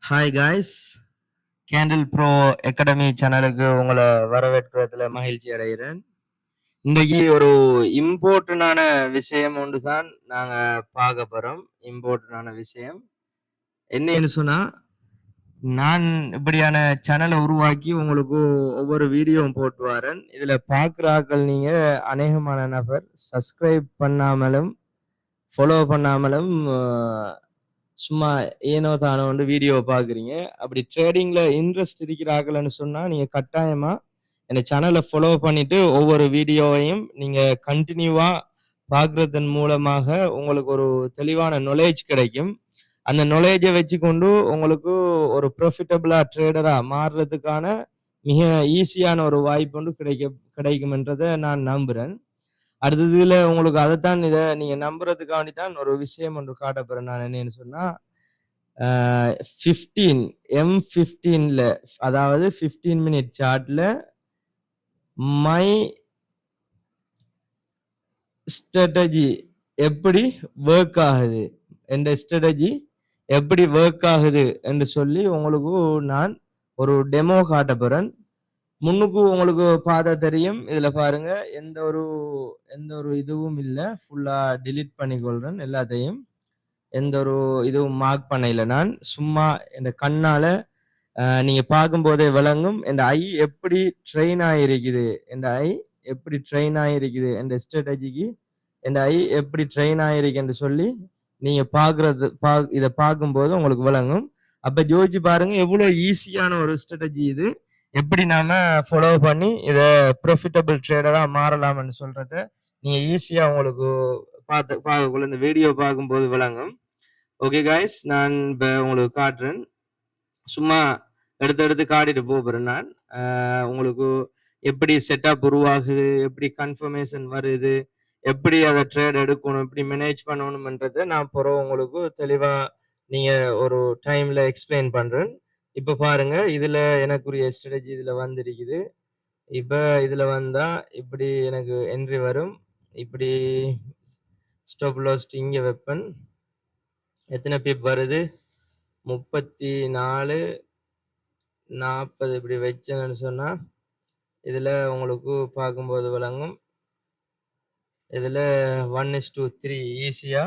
Hi guys, candle bro academy சேனலுக்கு உங்களை வரவேற்கிறதுல மகிழ்ச்சி அடைகிறேன். இன்றைக்கு ஒரு இம்பார்ட்டண்டான விஷயம் ஒன்று தான் நாங்கள் பார்க்க போகிறோம். இம்பார்ட்டண்டான விஷயம் என்னன்னு சொன்னால், நான் இப்படியான சேனலை உருவாக்கி உங்களுக்கு ஒவ்வொரு வீடியோவும் போட்டு வரேன். இதில் பார்க்குற ஆக்கள் நீங்கள் அநேகமான நபர் சப்ஸ்கிரைப் பண்ணாமலும் ஃபாலோ பண்ணாமலும் சும்மா ஏனோ தானோ வந்து வீடியோ பார்க்குறீங்க. அப்படி ட்ரேடிங்கில் இன்ட்ரெஸ்ட் இருக்கிறார்கள்னு சொன்னால் நீங்கள் கட்டாயமாக இந்த சேனலை ஃபாலோ பண்ணிவிட்டு ஒவ்வொரு வீடியோவையும் நீங்கள் கண்டினியூவாக பார்க்குறதன் மூலமாக உங்களுக்கு ஒரு தெளிவான நாலேஜ் கிடைக்கும். அந்த நாலேஜை வச்சுக்கொண்டு உங்களுக்கு ஒரு ப்ராஃபிட்டபிளாக ட்ரேடராக மாறுறதுக்கான மிக ஈஸியான ஒரு வாய்ப்பு ஒன்று கிடைக்கும்ன்றதை நான் நம்புகிறேன். அடுத்ததுல உங்களுக்கு அதைத்தான் இதை நீங்கள் நம்புறதுக்காண்டி தான் ஒரு விஷயம் ஒன்று காட்ட போகிறேன். நான் என்னன்னு சொன்னால் 15 M15ல அதாவது 15 மினிட் சார்ட்ல மை ஸ்ட்ராட்டஜி எப்படி ஒர்க் ஆகுது, என்ற ஸ்ட்ராட்டஜி எப்படி ஒர்க் ஆகுது என்று சொல்லி உங்களுக்கு நான் ஒரு டெமோ காட்ட போறேன். முன்னுக்கு உங்களுக்கு பார்த்தா தெரியும். இதுல பாருங்க, எந்த ஒரு இதுவும் இல்லை. ஃபுல்லா டிலீட் பண்ணிக்கொள்றேன் எல்லாத்தையும். எந்த ஒரு இதுவும் மார்க் பண்ண இல்லை. நான் சும்மா இந்த கண்ணால நீங்க பார்க்கும்போதே விளங்கும் என் ஐ எப்படி ட்ரெயின் ஆகிருக்குது, என் ஐ எப்படி ட்ரெயின் ஆகிருக்குது, என் ஸ்ட்ராட்டஜிக்கு என் ஐ எப்படி ட்ரெயின் ஆகிருக்குன்னு சொல்லி நீங்க இதை பார்க்கும்போது உங்களுக்கு விளங்கும். அப்ப யோசிச்சு பாருங்க, எவ்வளவு ஈஸியான ஒரு ஸ்ட்ராட்டஜி இது. எப்படி நாம ஃபாலோ பண்ணி இதை ப்ராஃபிட்டபிள் ட்ரேடரா மாறலாம்னு சொல்றத நீங்க ஈஸியா உங்களுக்கு பார்க்கக்குள்ள இந்த வீடியோ பார்க்கும்போது விளங்கும். ஓகே காய்ஸ், நான் இப்போ உங்களுக்கு காட்டுறேன். சும்மா எடுத்து காட்டிட்டு போகிறேன். நான் உங்களுக்கு எப்படி செட்டப் உருவாகுது, எப்படி கன்ஃபர்மேஷன் வருது, எப்படி அதை ட்ரேட் எடுக்கணும், எப்படி மேனேஜ் பண்ணணும்ன்றதை நான் பிறகு உங்களுக்கு தெளிவா நீங்க ஒரு டைம்ல எக்ஸ்பிளைன் பண்றேன். இப்ப பாருங்க, இதுல எனக்குரிய ஸ்ட்ராட்டஜி இதுல வந்திருக்குது. இப்ப இதுல வந்தா இப்படி எனக்கு என்ட்ரி வரும். இப்படி ஸ்டாப் லாஸ் இங்க வைப்பேன். எத்தனை பிப் வருது? 34.40 இப்படி வச்சேன்னு சொன்னா இதுல உங்களுக்கு பார்க்கும்போது விளங்கும். இதுல 1:3 ஈஸியா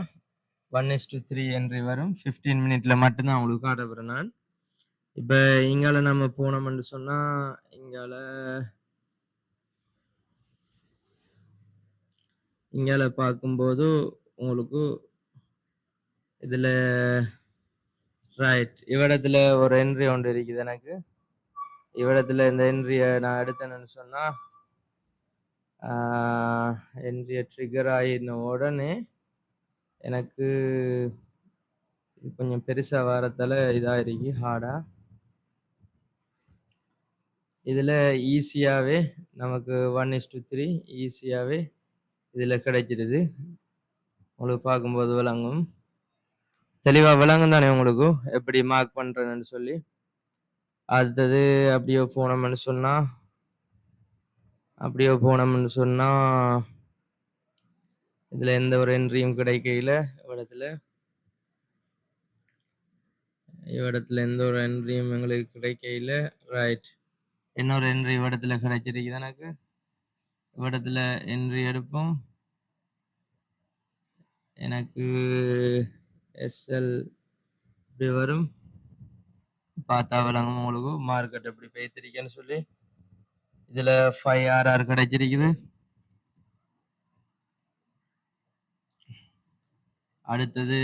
1:3 என்ட்ரி வரும். 15 மினிட்ல மட்டும்தான் உங்களுக்கு காட்ட போறேன் நான். இப்ப இங்கால நம்ம போனோம்னு சொன்னா இங்கால பார்க்கும்போது உங்களுக்கு இதுல ரைட் இவ்விடத்துல ஒரு என்ட்ரி ஒன்று இருக்குது. எனக்கு இவ்விடத்துல இந்த என்ட்ரியை நான் எடுத்தேன்னு சொன்னா என்ட்ரியை ட்ரிகர் ஆகின உடனே எனக்கு கொஞ்சம் பெருசா வரத்தால இதா இருக்கு, ஹார்டா. இதுல ஈஸியாவே நமக்கு 1:3 ஈஸியாவே இதுல கிடைச்சிடுது. உங்களுக்கு பார்க்கும்போது விளங்கும், தெளிவா விளங்கும் தானே உங்களுக்கு எப்படி மார்க் பண்றேன்னு சொல்லி. அடுத்தது அப்படியே போனோம்னு சொன்னா இதுல எந்த ஒரு என்ட்ரியும் கிடைக்கல. இவ்விடத்துல எந்த ஒரு என்ட்ரியும் எங்களுக்கு கிடைக்கல. ரைட், இன்னொரு என்ட்ரி இவ்விடத்துல கிடைச்சிருக்கு எனக்கு. இவ்விடத்துல என்ட்ரி எடுப்போம். எனக்கு எஸ்எல் இப்படி வரும். பார்த்தா விளங்கும் உங்களுக்கு மார்க்கெட் எப்படி பேத்திருக்கேன்னு சொல்லி. இதுல 5RR கிடைச்சிருக்குது. அடுத்தது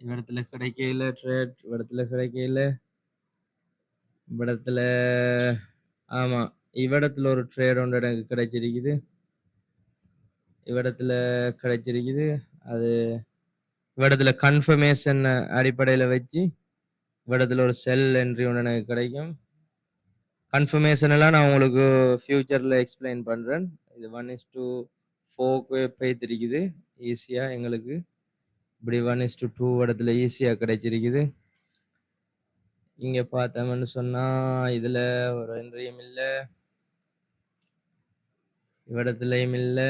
இவ்விடத்துல கிடைக்கல ட்ரேட், இவ்விடத்துல கிடைக்கல. இவ்விடத்துல ஆமா, இவ்விடத்துல ஒரு ட்ரேட் ஒன்று எனக்கு கிடைச்சிருக்குது. இவ்விடத்துல கிடைச்சிருக்குது. அது இவ்விடத்துல கன்ஃபர்மேஷன் அடிப்படையில வச்சு இவ்விடத்துல ஒரு செல் என்ட்ரி ஒன்று எனக்கு கிடைக்கும். கன்ஃபர்மேஷன் எல்லாம் நான் உங்களுக்கு ஃபியூச்சர்ல எக்ஸ்பிளைன் பண்றேன். இது 1:4 பேத்திருக்குது ஈஸியா எங்களுக்கு. இப்படி 1:2 இடத்துல ஈஸியா கிடைச்சிருக்குது. இங்க பார்த்தோம்னு சொன்னா இதுல ஒரு என்ட்ரியும் இல்லை, இவ்விடத்துலயும் இல்லை.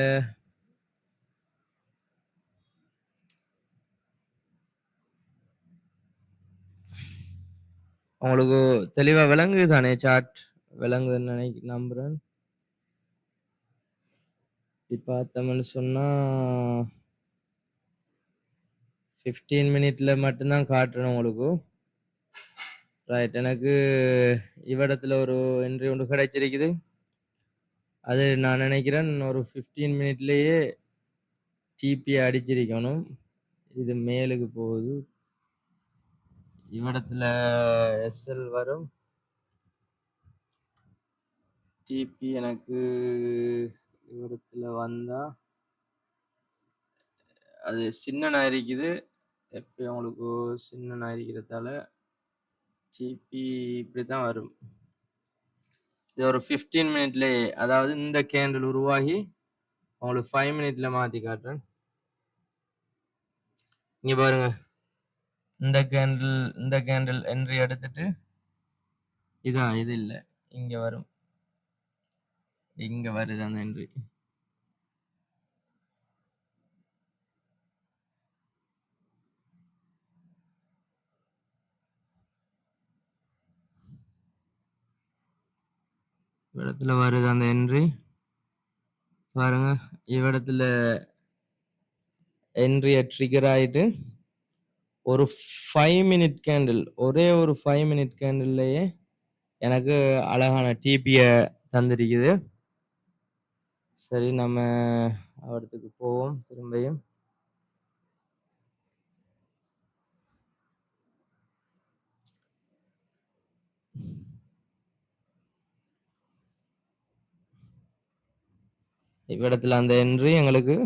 உங்களுக்கு தெளிவா விளங்குது தானே சார்ட்? விளங்குதுன்னு நம்புறேன். இப்படி பார்த்தோம்னு சொன்னா 15 மினிட்ல மட்டும் தான் காட்டுறேன் உங்களுக்கு. ரைட். எனக்கு இவ்விடத்துல ஒரு என்ட்ரி ஒன்று கிடைச்சிருக்குது. அது நான் நினைக்கிறேன் ஒரு 15 மினிட்லயே டிபி அடிச்சிருக்கணும். இது மேலுக்கு போகுது. இவ்விடத்துல எஸ்எல் வரும். டிபி எனக்கு இவ்விடத்துல வந்தா அது சின்னனா இருக்குது. எப்பயும் உங்களுக்கு சின்னனா இருக்கிறதால டிபி இப்படித்தான் வரும். இது ஒரு 15 மினிட்லயே, அதாவது இந்த கேண்டில் உருவாகி உங்களுக்கு 5 மினிட்ல மாத்தி காட்டுறேன். இங்க பாருங்க, இந்த கேண்டில் என்ட்ரி எடுத்துட்டு இது இல்ல, இங்க வரும். இங்க வருது அந்த என்ட்ரி. இடத்துல வருது அந்த என்ட்ரி. பாருங்க, இவ்விடத்துல என்ட்ரிய ட்ரிகர் ஆயிட்டு ஒரு 5 மினிட் கேண்டில், ஒரே ஒரு 5 மினிட் கேண்டில்லையே எனக்கு அழகான டிபிய தந்திருக்குது. சரி, நம்ம அவடத்துக்கு போவோம் திரும்பியும். இவ்விடத்துல அந்த என்ட்ரி எங்களுக்கு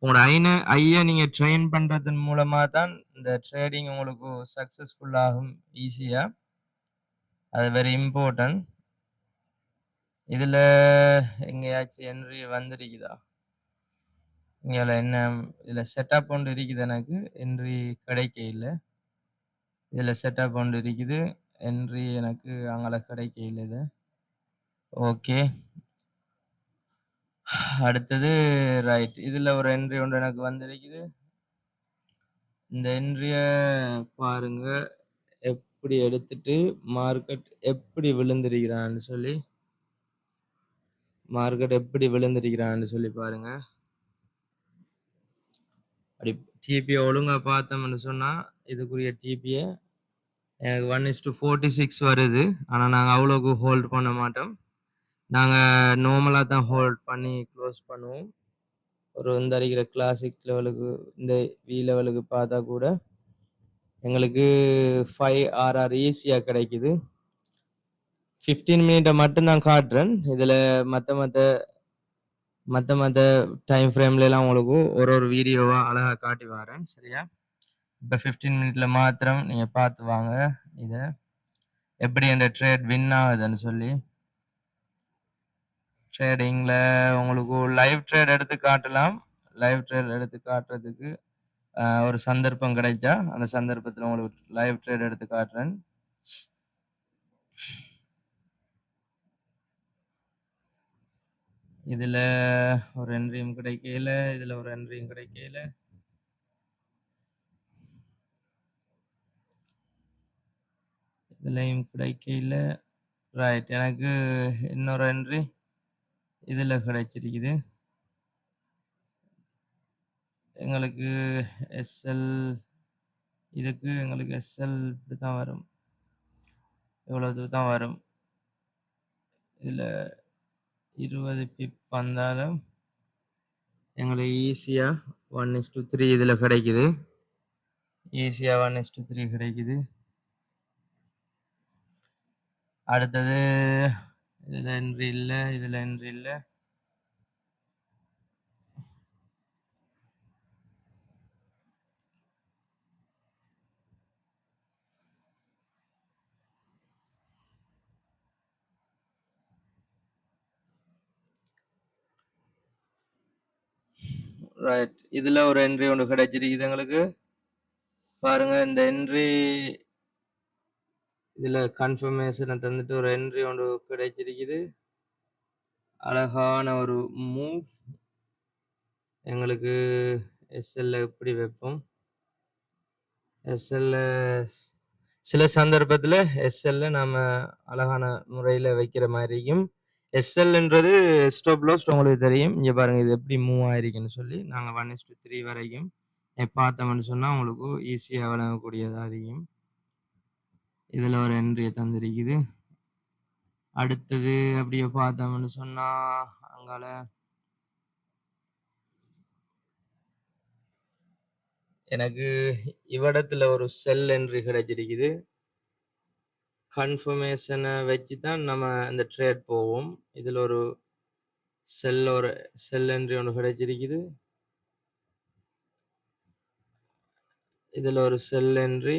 உங்களோட ஐய நீங்க ட்ரெயின் பண்றதன் மூலமா தான் இந்த ட்ரேடிங் உங்களுக்கு சக்சஸ்ஃபுல் ஆகும் ஈஸியா. அது வெரி இம்பார்ட்டன்ட். இதுல எங்கேயாச்சும் என்ட்ரி வந்திருக்குதா? இங்க என்ன இதுல செட்டப் ஒன்று இருக்குது, எனக்கு என்ட்ரி கிடைக்க இல்லை. இதுல செட்டப் ஒன்று இருக்குது, என்ட்ரி எனக்கு அங்கே கிடைக்க இல்லை. இது ஓகே. அடுத்தது ரைட், இதுல ஒரு என்ட்ரி ஒன்று எனக்கு வந்திருக்குது. இந்த என்ட்ரிய பாருங்க எப்படி எடுத்துட்டு மார்க்கெட் எப்படி விழுந்திருக்கிறான்னு சொல்லி, பாருங்க. அப்படி டிபியை ஒழுங்கா பார்த்தோம்னு சொன்னா இதுக்குரிய டிபியை எனக்கு 1:46 வருது. ஆனா நாங்க அவ்வளோக்கு ஹோல்ட் பண்ண மாட்டோம். நாங்க நார்மலா தான் ஹோல்ட் பண்ணி க்ளோஸ் பண்ணுவோம். ஒரு இந்த அடிக்கிற கிளாசிக் லெவலுக்கு, இந்த வி லெவலுக்கு பார்த்தா கூட எங்களுக்கு 5 RR ஈஸியா கிடைக்குது. 15 மினிட்டை மட்டும்தான் காட்டுறேன். இதுல மத்த டைம் ஃப்ரேம்ல எல்லாம் உங்களுக்கு ஒரு வீடியோவா அழகா காட்டி வரேன். சரியா? இப்ப 15 மினிட்ல மாத்திரம் நீங்க பார்த்து வாங்க இத எப்படி அந்த ட்ரேட் வின் ஆகுதுன்னு சொல்லி. ட்ரேடிங்ல உங்களுக்கு லைவ் ட்ரேட் எடுத்து காட்டலாம். லைவ் ட்ரேட் எடுத்து காட்டுறதுக்கு ஒரு சந்தர்ப்பம் கிடைச்சா அந்த சந்தர்ப்பத்தில் உங்களுக்கு லைவ் ட்ரேட் எடுத்து காட்டுறேன். இதுல ஒரு என்ட்ரியும் கிடைக்கல, இதுல ஒரு என்ட்ரியும் கிடைக்கல. இதுலயும் கிடைக்கல. ரைட், எனக்கு இன்னொரு என்ட்ரி இதுல கிடைச்சிருக்குது. எங்களுக்கு எஸ்எல், இதுக்கு எங்களுக்கு எஸ்எல் இப்படி தான் வரும், இவ்வளவு தான் வரும். இதுல 20 பிப் வந்தாலும் எங்களுக்கு ஈஸியா 1:3 இதுல கிடைக்குது. ஈஸியா 1:3 கிடைக்குது. அடுத்தது இதுல என்ட்ரி இல்ல, இதுல என்ட்ரி இல்ல. ரைட், இதுல ஒரு என்ட்ரி ஒன்று கிடைச்சிருக்குது எங்களுக்கு. பாருங்க, இந்த என்ட்ரி இதுல கன்ஃபர்மேஷனை தந்துட்டு ஒரு என்ட்ரி ஒன்று கிடைச்சிருக்குது. அழகான ஒரு மூவ். எங்களுக்கு எஸ்எல்ல எப்படி வைப்போம், எஸ்எல்ல சில சந்தர்ப்பத்துல எஸ்எல்ல நாம அழகான முறையில வைக்கிற மாரியும். எஸ்எல்ன்றது ஸ்டாப் லாஸ் உங்களுக்கு தெரியும். இங்க பாருங்க இது எப்படி மூவ் ஆயிருக்குன்னு சொல்லி. நாங்க 1:3 வரைக்கும் பார்த்தோம்ன்னு சொன்னா உங்களுக்கு ஈஸியா விளங்கக்கூடியதா இருக்கும். இதுல ஒரு என்ட்ரிய தந்திருக்குது. அடுத்தது அப்படியே பார்த்தோம்ன்னு சொன்னா, அங்கால எனக்கு இவ்விடத்துல ஒரு செல் என்ட்ரி கிடைச்சிருக்குது. கன்ஃபர்மேஷன வச்சு தான் நம்ம இந்த ட்ரேட் போவோம். இதுல ஒரு செல் என்ட்ரி ஒண்ணு கிடைச்சிருக்குது. இதுல ஒரு செல் என்ட்ரி.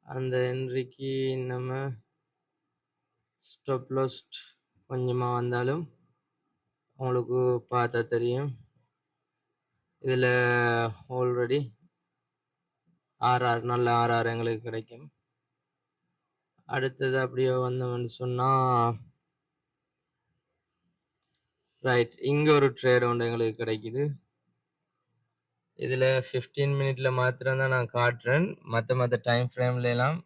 அந்த என்ட்ரிக்கு நம்ம ஸ்டாப் லாஸ் கொஞ்சமா வந்தாலும் உங்களுக்கு பார்த்தா தெரியும். இதுல ஆல்ரெடி ஆர்ஆர் நல்ல ஆர்ஆர் எங்களுக்கு கிடைக்கும். அடுத்தது அப்படியே வந்தோம்னு சொன்னா, ரைட் இங்க ஒரு ட்ரேட் ஒன்று எங்களுக்கு கிடைக்குது. இதுல 15 மினிட்ல மாத்திரம் தான் நான் காட்டுறேன். மத்த டைம் ஃப்ரேம்ல எல்லாம்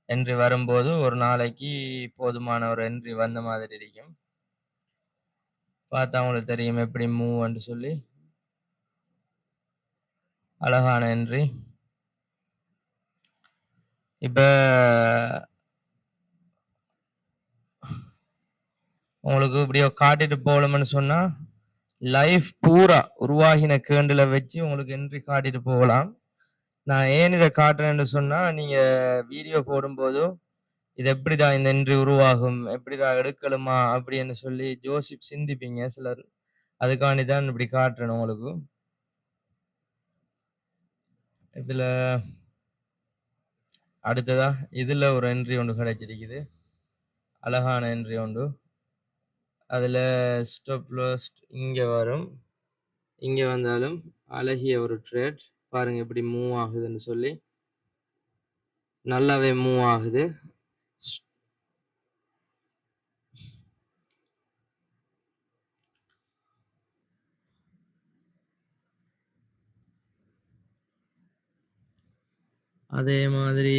என்ட்ரி வரும்போது ஒரு நாளைக்கு போதுமான ஒரு என்ட்ரி வந்த மாதிரி இருக்கும். பார்த்தா உங்களுக்கு தெரியும் எப்படி மூவ்ன்னு சொல்லி. அழகான என்ட்ரி. இப்ப உங்களுக்கு இப்படியோ காட்டிட்டு போகலாம்னு சொன்னா, லைஃப் பூரா உருவாகின கேண்டுல வச்சு உங்களுக்கு என்ட்ரி காட்டிட்டு போகலாம். நான் ஏன் இதை காட்டுறேன்னு சொன்னா, நீங்க வீடியோ போடும்போது இது எப்படிடா இந்த என்ட்ரி உருவாகும், எப்படிடா எடுக்கலுமா அப்படின்னு சொல்லி யோசிப் சிந்திப்பீங்க சிலர். அதுக்காண்டி தான் இப்படி காட்டுறேன் உங்களுக்கு. இதுல அடுத்ததா இதுல ஒரு என்ட்ரி ஒன்று கிடைச்சிருக்குது. அழகான என்ட்ரி ஒன்று. அதுல ஸ்டாப் லாஸ் இங்க வரும். இங்க வந்தாலும் அழகிய ஒரு ட்ரேட். பாருங்க எப்படி மூவ் ஆகுதுன்னு சொல்லி. நல்லாவே மூவ் ஆகுது. அதே மாதிரி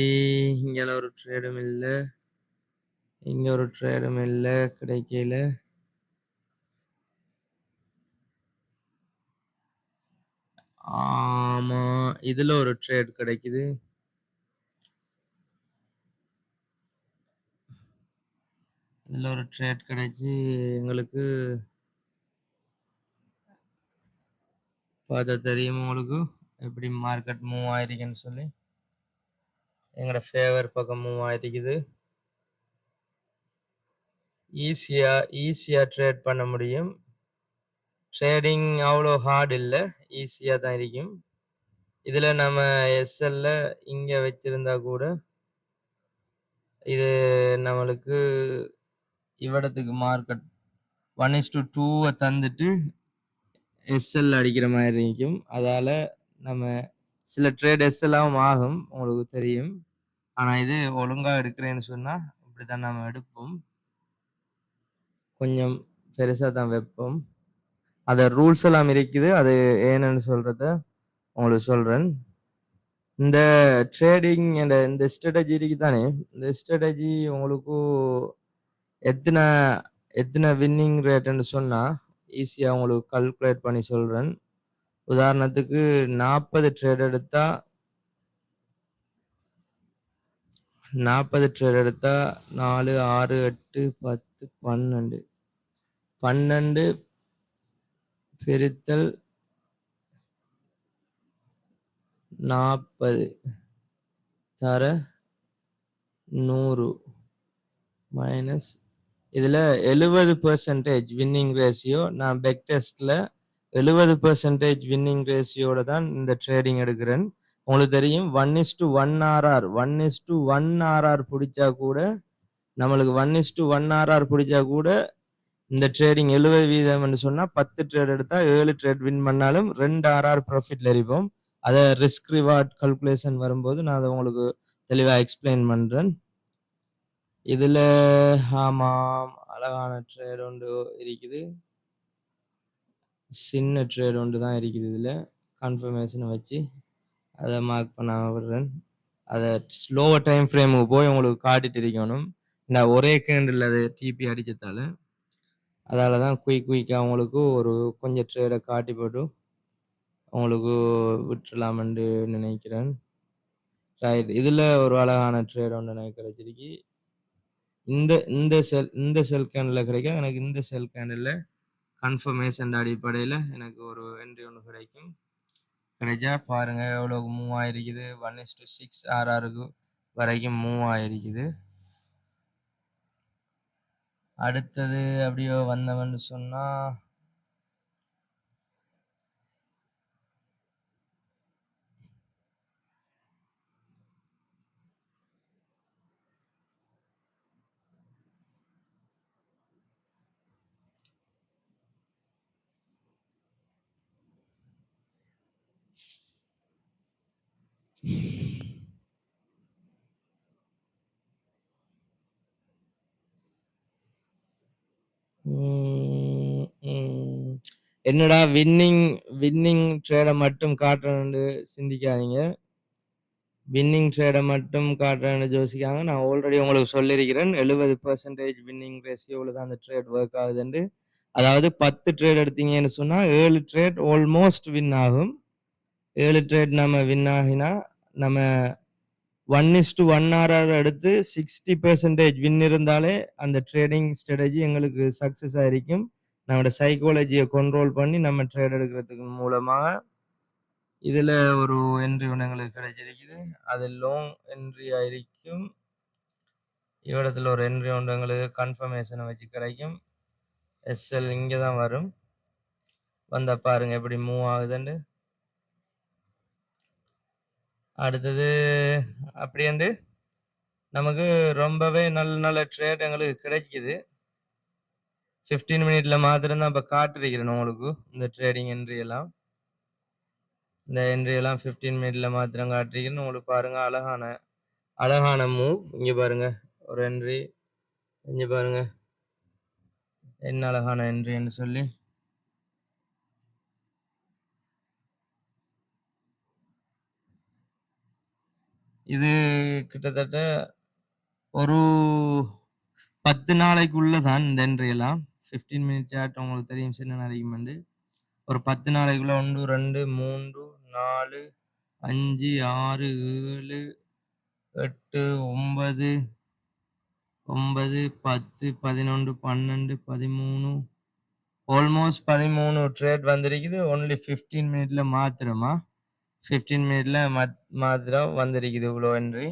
இங்க ஒரு ட்ரேடும் இல்ல. இங்க ஒரு ட்ரேடும் இல்ல கிடைக்கல. ஆமா இதுல ஒரு ட்ரேட் கிடைக்குது. இதுல ஒரு ட்ரேட் கிடைச்சு எங்களுக்கு பார்த்தா தெரியும் உங்களுக்கு எப்படி மார்க்கெட் மூவ் ஆயிருக்குன்னு சொல்லி. எங்களோட ஃபேவர் பக்கம் மூவ் ஆயிருக்குது. ஈஸியா ட்ரேட் பண்ண முடியும். ட்ரேடிங் அவ்வளோ ஹார்ட் இல்லை, ஈஸியா தான் இருக்கும். இதுல நம்ம எஸ்எல்ல இங்க வச்சிருந்தா கூட இது நம்மளுக்கு இவ்விடத்துக்கு மார்க்கெட் 1:2 தந்துட்டு எஸ்எல் அடிக்கிற மாதிரி இருக்கும். அதால நம்ம சில ட்ரேட் எஸ்எல்லாவும் ஆகும் உங்களுக்கு தெரியும். ஆனா இது ஒழுங்கா எடுக்கிறேன்னு சொன்னா இப்படித்தான் நம்ம எடுப்போம். கொஞ்சம் பெருசா தான் வைப்போம். அத ரூல்ஸ் எல்லாம் இருக்குது. அது ஏன்னு சொல்றத உங்களுக்கு சொல்றேன். இந்த ட்ரேடிங் இந்த ஸ்ட்ராட்டஜி இருக்கு தானே, இந்த ஸ்ட்ராட்டஜி உங்களுக்கு எத்தனை எத்தனை வின்னிங் ரேட்ன்னு சொன்னா ஈஸியா உங்களுக்கு கால்குலேட் பண்ணி சொல்றேன். உதாரணத்துக்கு 40 ட்ரேட் எடுத்தா 40 ட்ரேட் எடுத்தா 4, 6, 8, 10, 12 12 பெருத்தல் 40 தர 100 மைனஸ் இதுல 70% வின்னிங் ரேஷியோ. நான் பெக் டெஸ்ட்ல 70% வின்னிங் ரேஷியோட தான் இந்த ட்ரேடிங் எடுக்கிறேன். உங்களுக்கு தெரியும் 1:1 ஆர்ஆர் 1:1 ஆர்ஆர் பிடிச்சா கூட நம்மளுக்கு 1:1 ஆர்ஆர் பிடிச்சா கூட இந்த ட்ரேடிங் 70% சொன்னா 10 ட்ரேட் எடுத்தா 7 ட்ரேட் வின் பண்ணாலும் 2 ஆர்ஆர் ப்ராஃபிட்ல இருப்போம். அதை ரிஸ்க் ரிவார்ட் கல்குலேஷன் வரும்போது நான் அதை உங்களுக்கு தெளிவா எக்ஸ்பிளைன் பண்றேன். இதுல ஆமாம் அழகான ட்ரேட் ஒன்று இருக்குது. சின்ன ட்ரேட் ஒன்று தான் இருக்குது இதுல. கன்ஃபர்மேஷனை வச்சு அதை மார்க் பண்ண விடுறேன். அதை ஸ்லோவர் டைம் ஃப்ரேமுக்கு போய் உங்களுக்கு காட்டிட்டு இருக்கணும். நான் ஒரே கேண்டில் அது டிபி அடிச்சதால அதால தான் குயிக்காக உங்களுக்கு ஒரு கொஞ்சம் ட்ரேடை காட்டி போட்டு உங்களுக்கு விட்டுலாமென்று நினைக்கிறேன். ரைட். இதில் ஒரு அழகான ட்ரேட் ஒன்று எனக்கு கிடைச்சிருக்கு. இந்த செல் கேண்டில் கிடைக்க எனக்கு இந்த செல் கேண்டில் கன்ஃபர்மேஷன் அடிப்படையில் எனக்கு ஒரு என்ட்ரி ஒன்று கிடைக்கும். கிடைச்சா பாருங்க எவ்வளோக்கு மூவ் ஆயிருக்குது. 1:6 ஆர்ஆருக்கு வரைக்கும் மூவ் ஆயிருக்குது. அடுத்தது அப்படியோ வந்தவன்னு சொன்னா என்னடா வின்னிங் ட்ரேடை மட்டும் காட்டுறேன்னு சிந்திக்காதீங்க. வின்னிங் ட்ரேடை மட்டும் காட்டுறேன்னு யோசிக்காங்க. நான் ஆல்ரெடி உங்களுக்கு சொல்லியிருக்கிறேன் 70% வின்னிங் ரேஷியோவில் தான் அந்த ட்ரேட் ஒர்க் ஆகுதுண்டு. அதாவது 10 ட்ரேட் எடுத்தீங்கன்னு சொன்னால் 7 ட்ரேட் ஆல்மோஸ்ட் வின் ஆகும். 7 ட்ரேட் நம்ம வின் ஆகினா நம்ம 1:1 ஆர்ஆர் எடுத்து 60% வின் இருந்தாலே அந்த ட்ரேடிங் ஸ்ட்ராட்டஜி எங்களுக்கு சக்ஸஸ் ஆகிருக்கும். நம்மளோட சைக்காலஜியை கண்ட்ரோல் பண்ணி நம்ம ட்ரேட் எடுக்கிறதுக்கு மூலமாக இதில் ஒரு என்ட்ரி ஒன்று எங்களுக்கு கிடைச்சிருக்குது. அது லாங் என்ட்ரி ஆயிருக்கும். இவ்விடத்தில் ஒரு என்ட்ரி ஒன்று எங்களுக்கு கன்ஃபர்மேஷனை வச்சு கிடைக்கும். எஸ்எல் இங்கே தான் வரும். வந்தால் பாருங்கள் எப்படி மூவ் ஆகுதுன்னு. அடுத்தது அப்படின்ட்டு நமக்கு ரொம்பவே நல்ல ட்ரேட் எங்களுக்கு கிடைக்குது. 15 மினிட்ல மாத்திரம்தான் இப்போ காட்டிருக்கிறேன் உங்களுக்கு இந்த ட்ரேடிங் என்ட்ரி எல்லாம். இந்த என்ட்ரி எல்லாம் 15 மினிட்ல மாத்திரம் காட்டிருக்கிறேன் உங்களுக்கு. பாருங்க அழகான மூவ். இங்கே பாருங்க ஒரு என்ட்ரி. இங்கே பாருங்க என்ன அழகான என்ட்ரின்னு சொல்லி. இது கிட்டத்தட்ட ஒரு 10 நாளைக்குள்ள தான் இந்த என்ட்ரி எல்லாம். 15 மினிட் சாட் உங்களுக்கு தெரியும் சின்ன நாளைக்கு. ஒரு 10 நாளைக்குள்ள 1 2 3 4 5 6 7 8 9 9 10 11 12 13 ஆல்மோஸ்ட் 13 ட்ரேட் வந்திருக்குது. ஒன்லி 15 மினிட்ல மாத்திரமா 15 மினிட்ல மாத்திரம் வந்திருக்குது இவ்வளோ என்ட்ரி.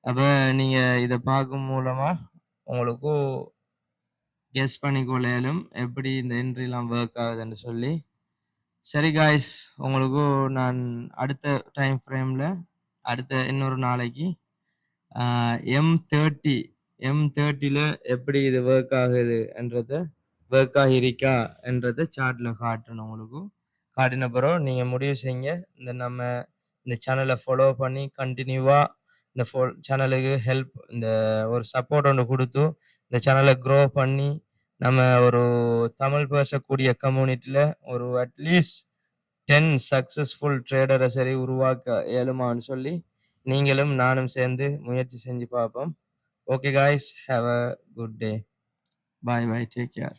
அப்போ நீங்கள் இதை பார்க்கும் மூலமா உங்களுக்கு கெஸ் பண்ணிக்கொள்ளையிலும் எப்படி இந்த என்ட்ரிலாம் ஒர்க் ஆகுதுன்னு சொல்லி. சரி காய்ஸ், உங்களுக்கு நான் அடுத்த டைம் ஃப்ரேமில் அடுத்த இன்னொரு நாளைக்கு M30ல் எப்படி இது ஒர்க் ஆகுது ஒர்க் ஆகிருக்கா என்றதை சார்ட்டில் காட்டணும் உங்களுக்கு. காட்டின பிறகு நீங்கள் முடிவு செய்யுங்க. இந்த சேனலை ஃபாலோ பண்ணி கண்டினியூவாக இந்த சேனலுக்கு இந்த ஒரு சப்போர்ட் ஒன்று கொடுத்து இந்த சேனலை க்ரோ பண்ணி நம்ம ஒரு தமிழ் பேசக்கூடிய கம்யூனிட்டியில் ஒரு அட்லீஸ்ட் 10 சக்ஸஸ்ஃபுல் ட்ரேடரை சரி உருவாக்க இயலுமான்னு சொல்லி நீங்களும் நானும் சேர்ந்து முயற்சி செஞ்சு பார்ப்போம். Okay guys, have a good day. Bye bye, take care.